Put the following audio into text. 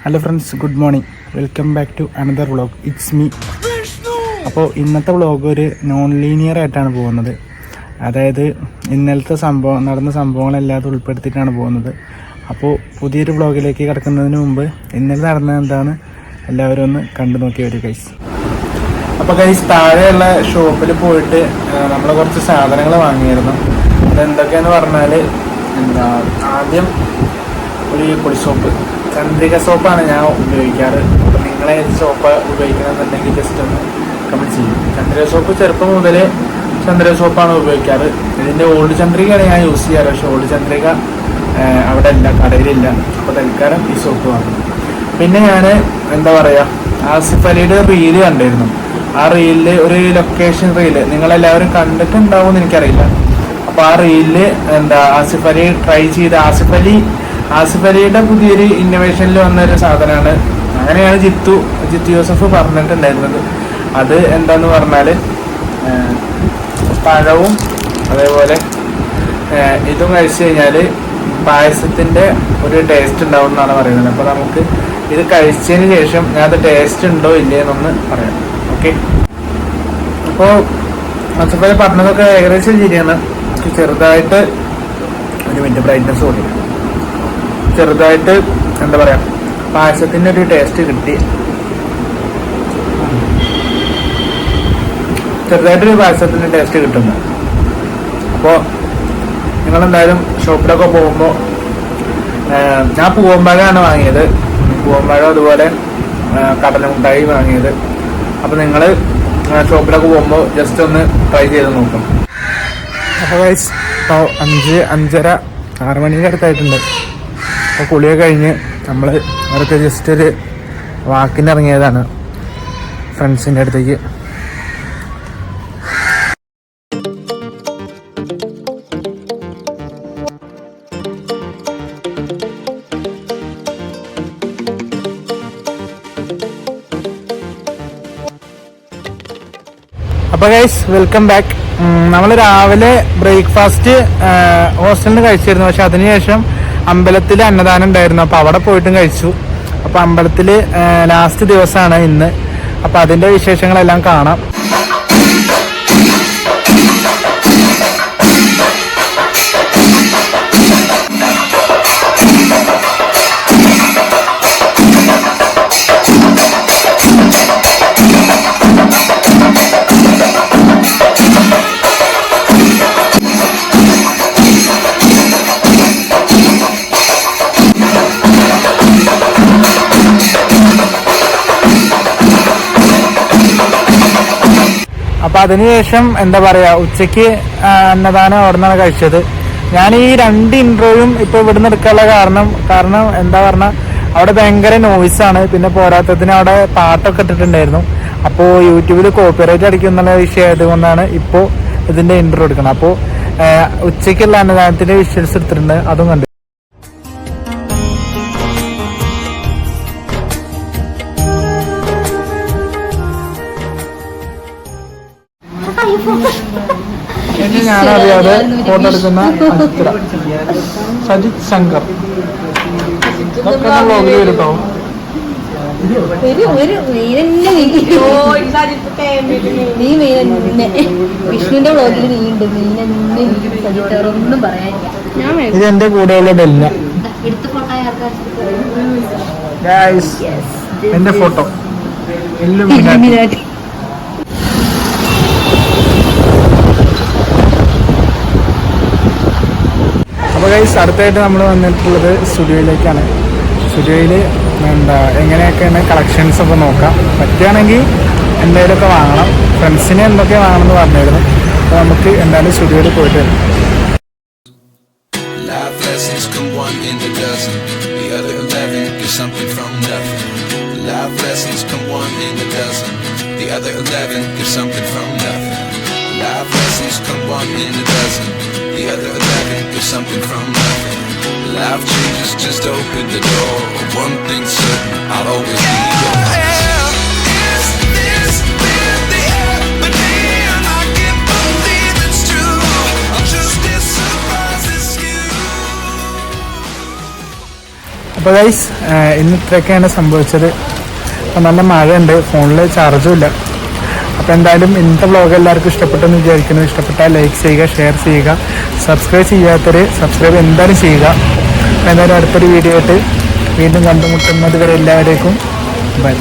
Hello friends, good morning. Welcome back to another vlog. It's me. അപ്പോൾ ഇന്നത്തെ vlog ഒരു non linear ആയിട്ടാണ് പോകുന്നത്. അതായത് ഇന്നലത്തെ നടന്ന സംഭവങ്ങളെല്ലാം ഉൾപ്പെടുത്തിയിട്ടാണ് പോകുന്നത്. അപ്പോൾ പുതിയൊരു വ്ളോഗിലേക്ക് കിടക്കുന്നതിന് മുമ്പ് ഇന്നലെ നടന്നത് എന്താണ് എല്ലാവരും ഒന്ന് കണ്ടു നോക്കി വരും ഗൈസ്. അപ്പോൾ ഗൈസ്, താഴെയുള്ള ഷോപ്പിൽ പോയിട്ട് നമ്മൾ കുറച്ച് സാധനങ്ങൾ വാങ്ങിയിരുന്നു. അതെന്തൊക്കെയാന്ന് പറഞ്ഞാൽ ആദ്യം ഒരു പൊടി സോപ്പ്, ചന്ദ്രിക സോപ്പാണ് ഞാൻ ഉപയോഗിക്കാറ്. അപ്പോൾ നിങ്ങളെ സോപ്പ് ഉപയോഗിക്കണമെന്നുണ്ടെങ്കിൽ ജസ്റ്റ് ഒന്ന് കമൻറ്റ് ചെയ്യും. ചന്ദ്രിക സോപ്പ് ചെറുപ്പം മുതൽ ചന്ദ്രിക സോപ്പാണ് ഉപയോഗിക്കാറ്. ഇതിൻ്റെ ഓൾഡ് ചന്ദ്രികയാണ് ഞാൻ യൂസ് ചെയ്യാറ്. പക്ഷേ ഓൾഡ് ചന്ദ്രിക അവിടെ ഇല്ല, കടയിലില്ല. അപ്പോൾ തൽക്കാലം ഈ സോപ്പ് വാങ്ങും. പിന്നെ ഞാൻ ആസിഫ് അലിയുടെ റീല് കണ്ടിരുന്നു. ആ റീലിൽ ഒരു ലൊക്കേഷൻ റീല് നിങ്ങളെല്ലാവരും കണ്ടിട്ടുണ്ടാവും എന്ന് എനിക്കറിയില്ല. അപ്പോൾ ആ റീലിൽ ആസിഫ് അലി ട്രൈ ചെയ്ത് ആസിഫ് അലിയുടെ പുതിയൊരു ഇന്നോവേഷനിൽ വന്നൊരു സാധനമാണ്. അങ്ങനെയാണ് ജിത്തു ജോസഫ് പറഞ്ഞിട്ടുണ്ടായിരുന്നത്. അത് എന്താന്ന് പറഞ്ഞാൽ പഴവും അതേപോലെ ഇതും കഴിച്ചു കഴിഞ്ഞാൽ പായസത്തിൻ്റെ ഒരു ടേസ്റ്റ് ഉണ്ടാവും എന്നാണ് പറയുന്നത്. അപ്പോൾ നമുക്ക് ഇത് കഴിച്ചതിന് ശേഷം ഞാൻ അത് ടേസ്റ്റ് ഉണ്ടോ ഇല്ലേ എന്നൊന്ന് പറയാം. ഓക്കെ. അപ്പോൾ ആസിഫ് അലി പറഞ്ഞതൊക്കെ ഏകദേശം ശരിയാണ്. ചെറുതായിട്ട് ഒരു മിനിറ്റ് ബ്രൈറ്റ്നസ് കൊടുക്കും. ചെറുതായിട്ട് പായസത്തിൻ്റെ ഒരു ടേസ്റ്റ് കിട്ടി. ചെറുതായിട്ടൊരു പായസത്തിൻ്റെ ടേസ്റ്റ് കിട്ടുന്നു. അപ്പോൾ നിങ്ങളെന്തായാലും ഷോപ്പിലൊക്കെ പോകുമ്പോൾ ഞാൻ പൂവമ്പഴമാണ് വാങ്ങിയത്. പൂവമ്പഴം അതുപോലെ കടലമുട്ടായി വാങ്ങിയത്. അപ്പോൾ നിങ്ങൾ ഷോപ്പിലൊക്കെ പോകുമ്പോൾ ജസ്റ്റ് ഒന്ന് ട്രൈ ചെയ്ത് നോക്കും. അപ്പോൾ ഗൈസ്, ഇപ്പോൾ 5-5:30 6 മണിയുടെ അടുത്തായിട്ടുണ്ട്. അപ്പോൾ കുളിയൊക്കെ കഴിഞ്ഞ് നമ്മൾ അവർക്ക് ജസ്റ്റ് ഒരു വാക്കിനിറങ്ങിയതാണ് ഫ്രണ്ട്സിൻ്റെ അടുത്തേക്ക്. അപ്പോൾ ഗൈസ്, വെൽക്കം ബാക്ക്. നമ്മൾ രാവിലെ ബ്രേക്ക്ഫാസ്റ്റ് ഹോസ്റ്റലിൽ നിന്ന് കഴിച്ചിരുന്നു. പക്ഷെ അതിനുശേഷം അമ്പലത്തിൽ അന്നദാനം ഉണ്ടായിരുന്നു. അപ്പോൾ അവിടെ പോയിട്ടും കഴിച്ചു. അപ്പോൾ അമ്പലത്തിൽ ലാസ്റ്റ് ദിവസമാണ് ഇന്ന്. അപ്പോൾ അതിൻ്റെ വിശേഷങ്ങളെല്ലാം കാണാം. അപ്പം അതിനുശേഷം ഉച്ചയ്ക്ക് അന്നദാനം അവിടെ നിന്നാണ് കഴിച്ചത്. ഞാൻ ഈ 2 ഇൻട്രോയും ഇപ്പോൾ ഇവിടുന്ന് എടുക്കാനുള്ള കാരണം അവിടെ ഭയങ്കര നോയ്സാണ്. പിന്നെ പോരാത്തതിന് അവിടെ പാട്ടൊക്കെ ഇട്ടിട്ടുണ്ടായിരുന്നു. അപ്പോൾ യൂട്യൂബിൽ കോപ്പിറൈറ്റ് അടിക്കും എന്നുള്ള വിഷയം ആയതുകൊണ്ടാണ് ഇപ്പോൾ ഇതിൻ്റെ ഇൻട്രോ എടുക്കണം. അപ്പോൾ ഉച്ചയ്ക്കുള്ള അന്നദാനത്തിൻ്റെ വിഷ്വൽസ് എടുത്തിട്ടുണ്ട്, അതും കണ്ടു. ഞാനറിയാതെ ഫോട്ടോ എടുക്കുന്ന സജിത് ശങ്കർ വ്ലോഗിൽ വരുട്ടോ. വിഷ്ണുവിന്റെ വ്ലോഗിൽ നീണ്ട് ഒന്നും പറയാനില്ല. ഇത് എന്റെ കൂടെയുള്ള ഡെല്ല. എന്റെ ഫോട്ടോ എല്ലാം. അപ്പോൾ ഗൈസ്, അടുത്തായിട്ട് നമ്മൾ വന്നിട്ടുള്ളത് സ്റ്റുഡിയോയിലേക്കാണ്. സ്റ്റുഡിയോയിൽ എങ്ങനെയൊക്കെയാണ് കളക്ഷൻസ് ഒക്കെ നോക്കാം. പറ്റുകയാണെങ്കിൽ എന്തെങ്കിലുമൊക്കെ വാങ്ങണം. ഫ്രണ്ട്സിന് എന്തൊക്കെ വാങ്ങണമെന്ന് പറഞ്ഞിരുന്നു. അപ്പോൾ നമുക്ക് എന്തായാലും സ്റ്റുഡിയോയിൽ പോയിട്ട് വരും. Life lessons come 1 in a dozen. The other 11 get something from nothing. Life changes, just open the door. One thing's certain, I'll always be yours. Is this really happening? I can't believe it's true. I'm just as surprised as you. അപ്പോൾ guys ഇന്ന് ഇത്രയൊക്കെയാണ് സംഭവിച്ചത്. അപ്പോൾ നല്ല മഴയുണ്ട്, ഫോണിൽ ചാർജും ഇല്ല. അപ്പോൾ എന്തായാലും ഇന്നത്തെ വ്ളോഗ് എല്ലാവർക്കും ഇഷ്ടപ്പെട്ടെന്ന് വിചാരിക്കുന്നു. ഇഷ്ടപ്പെട്ടാൽ ലൈക്ക് ചെയ്യുക, ഷെയർ ചെയ്യുക, സബ്സ്ക്രൈബ് ചെയ്യാത്തവർ സബ്സ്ക്രൈബ് എന്തായാലും ചെയ്യുക. അപ്പോൾ എന്തായാലും അടുത്തൊരു വീഡിയോ ആയിട്ട് വീണ്ടും കണ്ടുമുട്ടുന്നത് വരെ എല്ലാവരേക്കും ബൈ.